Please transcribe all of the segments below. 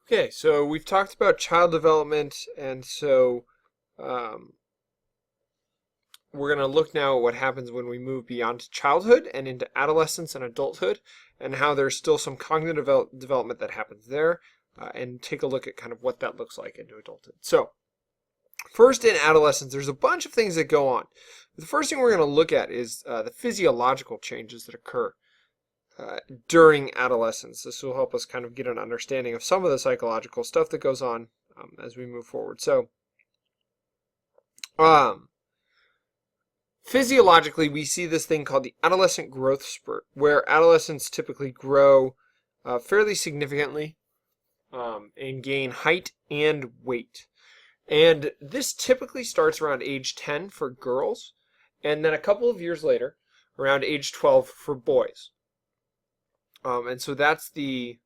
Okay, so we've talked about child development, and so um, we're going to look now at what happens when we move beyond childhood and into adolescence and adulthood, and how there's still some cognitive development that happens there, and take a look at kind of what that looks like into adulthood. So, first in adolescence, there's a bunch of things that go on. The first thing we're going to look at is the physiological changes that occur during adolescence. This will help us kind of get an understanding of some of the psychological stuff that goes on as we move forward. So, physiologically, we see this thing called the adolescent growth spurt, where adolescents typically grow fairly significantly and gain height and weight. And this typically starts around age 10 for girls, and then a couple of years later, around age 12 for boys. And so that's the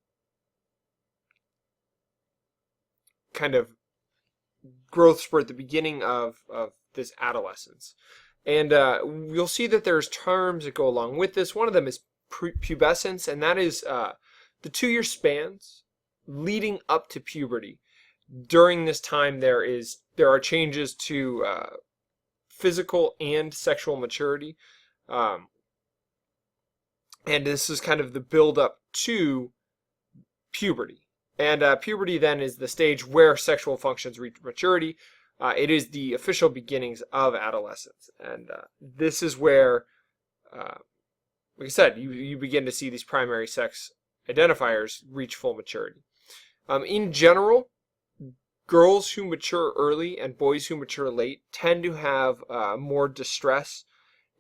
kind of growth spurt at the beginning of this adolescence. And you'll see that there's terms that go along with this. One of them is pubescence, and that is the 2-year spans leading up to puberty. During this time, there are changes to physical and sexual maturity. And this is kind of the build-up to puberty. And puberty then is the stage where sexual functions reach maturity. It is the official beginnings of adolescence. And this is where, like I said, you begin to see these primary sex identifiers reach full maturity. In general, girls who mature early and boys who mature late tend to have more distress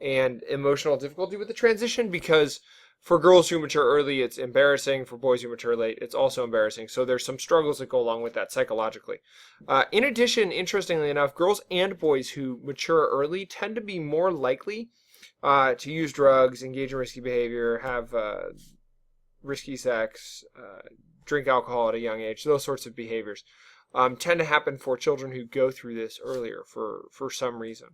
and emotional difficulty with the transition, because for girls who mature early, it's embarrassing. For boys who mature late, it's also embarrassing. So there's some struggles that go along with that psychologically. In addition, interestingly enough, girls and boys who mature early tend to be more likely to use drugs, engage in risky behavior, have risky sex, drink alcohol at a young age. Those sorts of behaviors tend to happen for children who go through this earlier for some reason.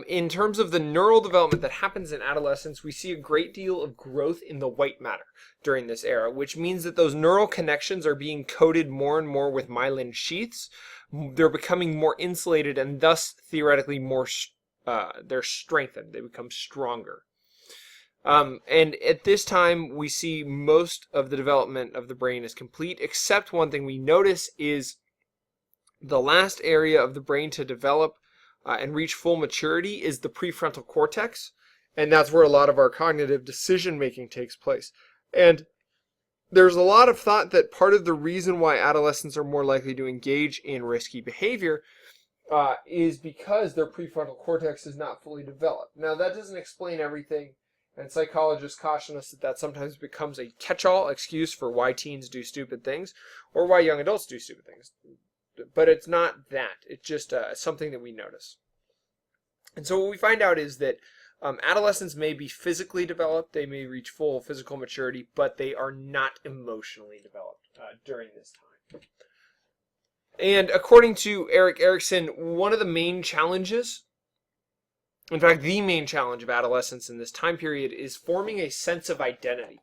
In terms of the neural development that happens in adolescence, we see a great deal of growth in the white matter during this era, which means that those neural connections are being coated more and more with myelin sheaths. They're becoming more insulated, and thus theoretically they're strengthened. They become stronger. And at this time, we see most of the development of the brain is complete, except one thing we notice is the last area of the brain to develop and reach full maturity is the prefrontal cortex, and that's where a lot of our cognitive decision-making takes place. And there's a lot of thought that part of the reason why adolescents are more likely to engage in risky behavior is because their prefrontal cortex is not fully developed. Now, that doesn't explain everything, and psychologists caution us that that sometimes becomes a catch-all excuse for why teens do stupid things or why young adults do stupid things. But it's not that. It's just something that we notice. And so what we find out is that adolescents may be physically developed, they may reach full physical maturity, but they are not emotionally developed during this time. And according to Erikson, one of the main challenges, in fact, the main challenge of adolescence in this time period is forming a sense of identity.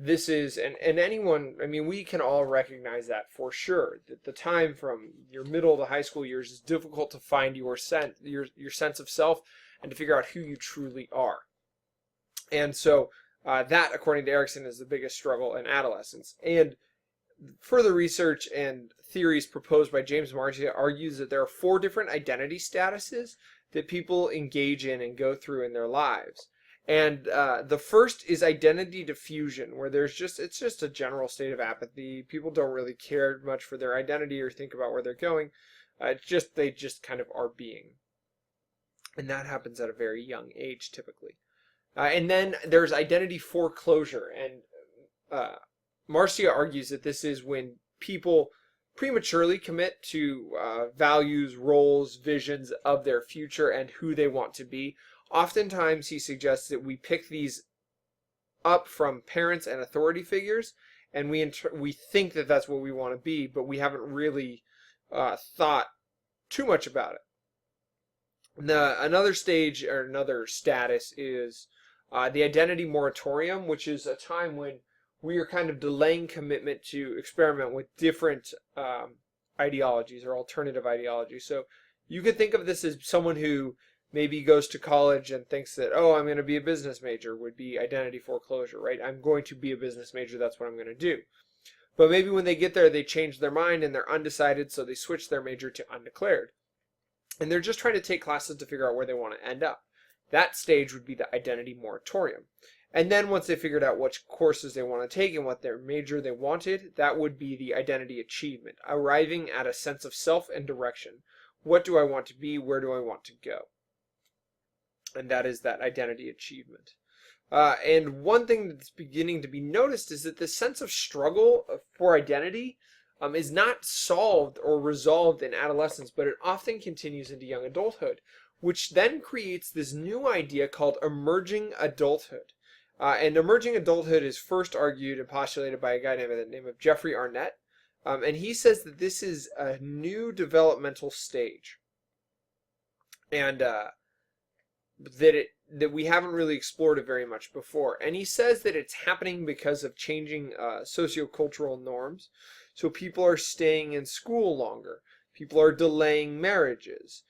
This is, and anyone, I mean, we can all recognize that for sure, that the time from your middle to high school years is difficult to find your sense of self and to figure out who you truly are. And so that, according to Erikson, is the biggest struggle in adolescence. And further research and theories proposed by James Marcia argues that there are 4 different identity statuses that people engage in and go through in their lives. And the first is identity diffusion, where it's just a general state of apathy. People don't really care much for their identity or think about where they're going. They just kind of are being. And that happens at a very young age, typically. And then there's identity foreclosure. And Marcia argues that this is when people prematurely commit to values, roles, visions of their future and who they want to be. Oftentimes, he suggests that we pick these up from parents and authority figures, and we think that that's what we want to be, but we haven't really thought too much about it. Another stage or another status is the identity moratorium, which is a time when we are kind of delaying commitment to experiment with different ideologies or alternative ideologies. So you could think of this as someone who maybe goes to college and thinks that, oh, I'm going to be a business major, would be identity foreclosure, right? I'm going to be a business major, that's what I'm going to do. But maybe when they get there, they change their mind and they're undecided, so they switch their major to undeclared. And they're just trying to take classes to figure out where they want to end up. That stage would be the identity moratorium. And then once they figured out which courses they want to take and what their major they wanted, that would be the identity achievement, arriving at a sense of self and direction. What do I want to be? Where do I want to go? And that is that identity achievement. And one thing that's beginning to be noticed is that this sense of struggle for identity is not solved or resolved in adolescence, but it often continues into young adulthood, which then creates this new idea called emerging adulthood. And emerging adulthood is first argued and postulated by a guy named the name of Jeffrey Arnett. And he says that this is a new developmental stage. And that we haven't really explored it very much before. And he says that it's happening because of changing sociocultural norms. So people are staying in school longer. People are delaying marriages.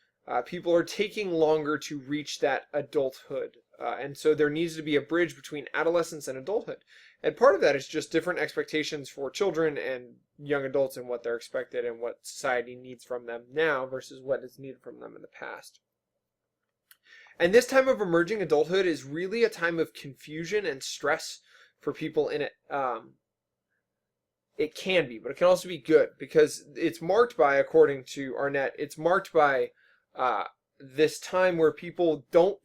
People are taking longer to reach that adulthood. And so there needs to be a bridge between adolescence and adulthood. And part of that is just different expectations for children and young adults and what they're expected and what society needs from them now versus what is needed from them in the past. And this time of emerging adulthood is really a time of confusion and stress for people in it. It can be, but it can also be good because it's marked by, according to Arnett, it's marked by this time where people don't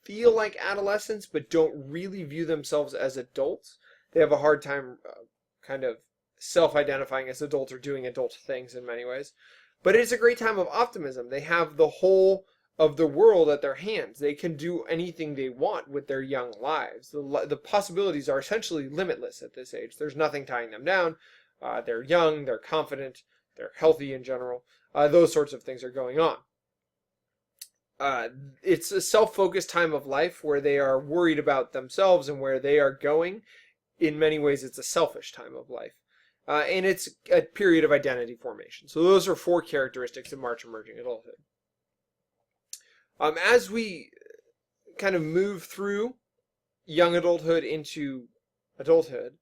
feel like adolescents but don't really view themselves as adults. They have a hard time kind of self-identifying as adults or doing adult things in many ways. But it is a great time of optimism. They have the whole of the world at their hands. They can do anything they want with their young lives. The possibilities are essentially limitless at this age. There's nothing tying them down. They're young, they're confident, they're healthy in general. Those sorts of things are going on. It's a self-focused time of life where they are worried about themselves and where they are going. In many ways, it's a selfish time of life. And it's a period of identity formation. So those are 4 characteristics of March emerging adulthood. As we kind of move through young adulthood into adulthood,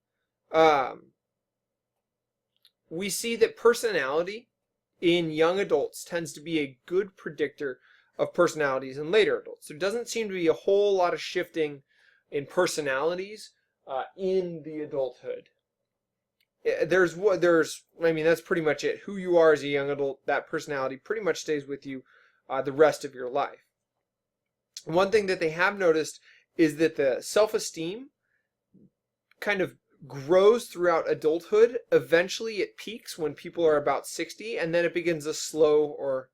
we see that personality in young adults tends to be a good predictor of personalities in later adults. There doesn't seem to be a whole lot of shifting in personalities in the adulthood. I mean, that's pretty much it. Who you are as a young adult, that personality pretty much stays with you the rest of your life. One thing that they have noticed is that the self-esteem kind of grows throughout adulthood. Eventually it peaks when people are about 60, and then it begins a slow, or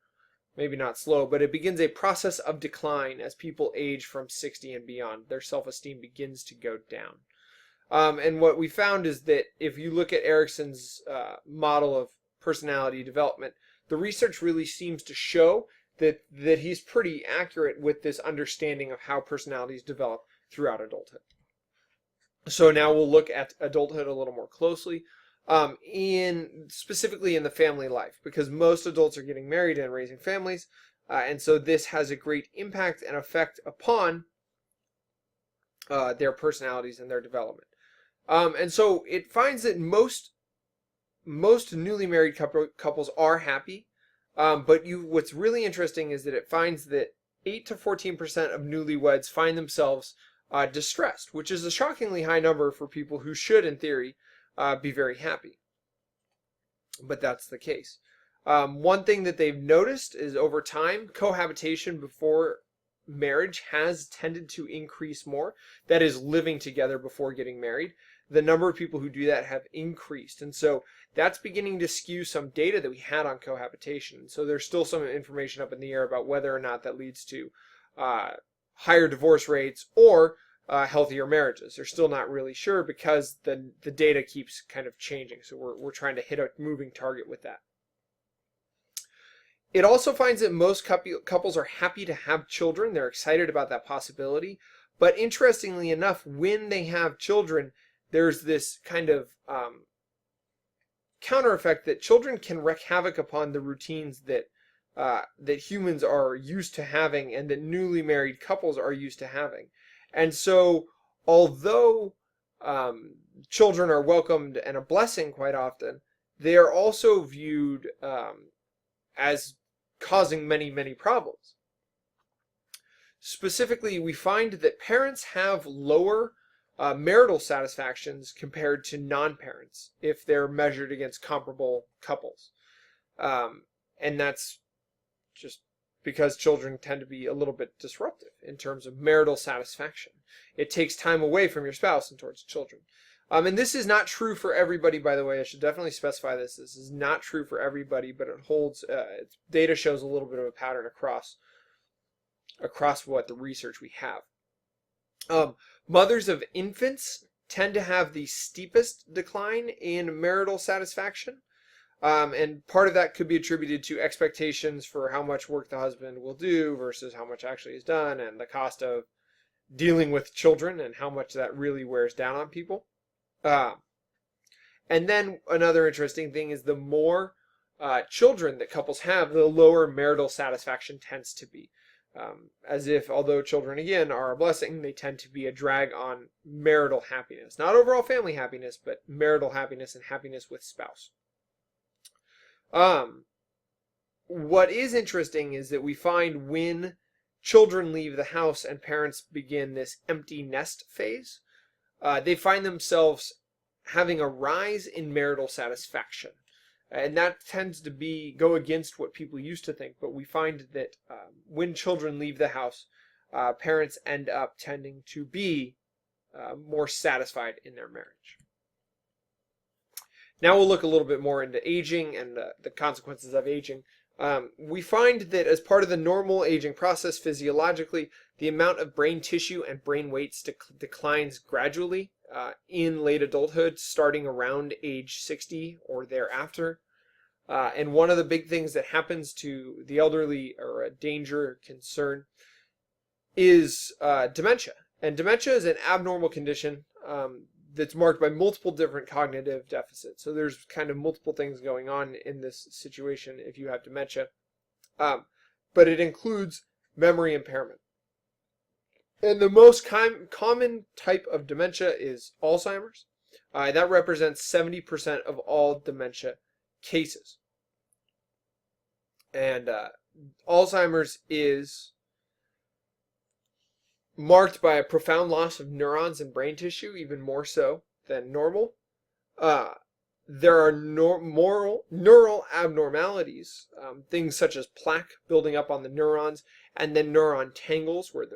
maybe not slow, but it begins a process of decline as people age from 60 and beyond. Their self-esteem begins to go down. And what we found is that if you look at Erikson's model of personality development, the research really seems to show that he's pretty accurate with this understanding of how personalities develop throughout adulthood. So now we'll look at adulthood a little more closely, specifically in the family life, because most adults are getting married and raising families, and so this has a great impact and effect upon their personalities and their development. And so it finds that most newly married couples are happy. But what's really interesting is that it finds that 8 to 14% of newlyweds find themselves distressed, which is a shockingly high number for people who should, in theory, be very happy. But that's the case. One thing that they've noticed is over time, cohabitation before marriage has tended to increase more. That is, living together before getting married. The number of people who do that have increased. And so that's beginning to skew some data that we had on cohabitation. So there's still some information up in the air about whether or not that leads to higher divorce rates or healthier marriages. They're still not really sure because the data keeps kind of changing. So we're trying to hit a moving target with that. It also finds that most couples are happy to have children. They're excited about that possibility. But interestingly enough, when they have children, there's this kind of counter effect that children can wreak havoc upon the routines that humans are used to having and that newly married couples are used to having. And so, although children are welcomed and a blessing quite often, they are also viewed as causing many, many problems. Specifically, we find that parents have lower marital satisfactions compared to non-parents if they're measured against comparable couples. And that's just because children tend to be a little bit disruptive in terms of marital satisfaction. It takes time away from your spouse and towards children. And this is not true for everybody, by the way. I should definitely specify this. This is not true for everybody, but it holds, data shows a little bit of a pattern across what the research we have. Mothers of infants tend to have the steepest decline in marital satisfaction. And part of that could be attributed to expectations for how much work the husband will do versus how much actually is done, and the cost of dealing with children and how much that really wears down on people. And then another interesting thing is the more children that couples have, the lower marital satisfaction tends to be. As if, although children, again, are a blessing, they tend to be a drag on marital happiness. Not overall family happiness, but marital happiness and happiness with spouse. What is interesting is that we find when children leave the house and parents begin this empty nest phase, they find themselves having a rise in marital satisfaction. And that tends to go against what people used to think, but we find that when children leave the house, parents end up tending to be more satisfied in their marriage. Now we'll look a little bit more into aging and the consequences of aging. We find that as part of the normal aging process physiologically, the amount of brain tissue and brain weights declines gradually in late adulthood, starting around age 60 or thereafter. And one of the big things that happens to the elderly, or a danger concern, is dementia. And dementia is an abnormal condition that's marked by multiple different cognitive deficits. So there's kind of multiple things going on in this situation if you have dementia. But it includes memory impairment. And the most common type of dementia is Alzheimer's. That represents 70% of all dementia cases. And Alzheimer's is marked by a profound loss of neurons and brain tissue, even more so than normal. There are neural abnormalities, things such as plaque building up on the neurons, and then neuron tangles, where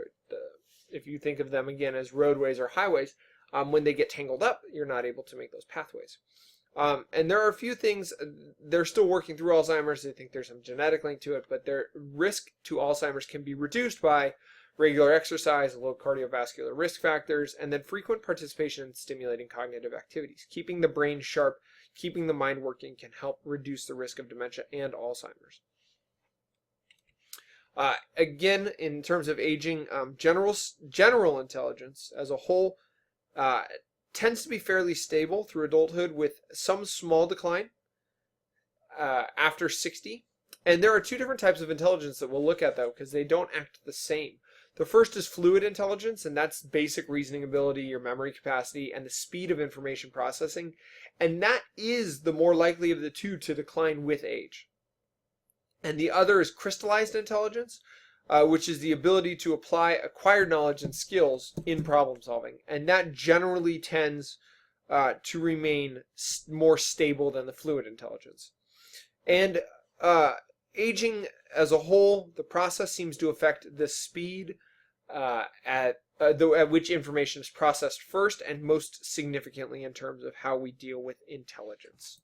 if you think of them again as roadways or highways, when they get tangled up, you're not able to make those pathways. And there are a few things, they're still working through Alzheimer's. They think there's some genetic link to it, but their risk to Alzheimer's can be reduced by regular exercise, low cardiovascular risk factors, and then frequent participation in stimulating cognitive activities. Keeping the brain sharp, keeping the mind working can help reduce the risk of dementia and Alzheimer's. Again, in terms of aging, general intelligence as a whole tends to be fairly stable through adulthood, with some small decline after 60. And there are two different types of intelligence that we'll look at, though, because they don't act the same. The first is fluid intelligence, and that's basic reasoning ability, your memory capacity, and the speed of information processing. And that is the more likely of the two to decline with age. And the other is crystallized intelligence, which is the ability to apply acquired knowledge and skills in problem solving. And that generally tends to remain more stable than the fluid intelligence. And aging as a whole, the process seems to affect the speed at which information is processed first, and most significantly in terms of how we deal with intelligence.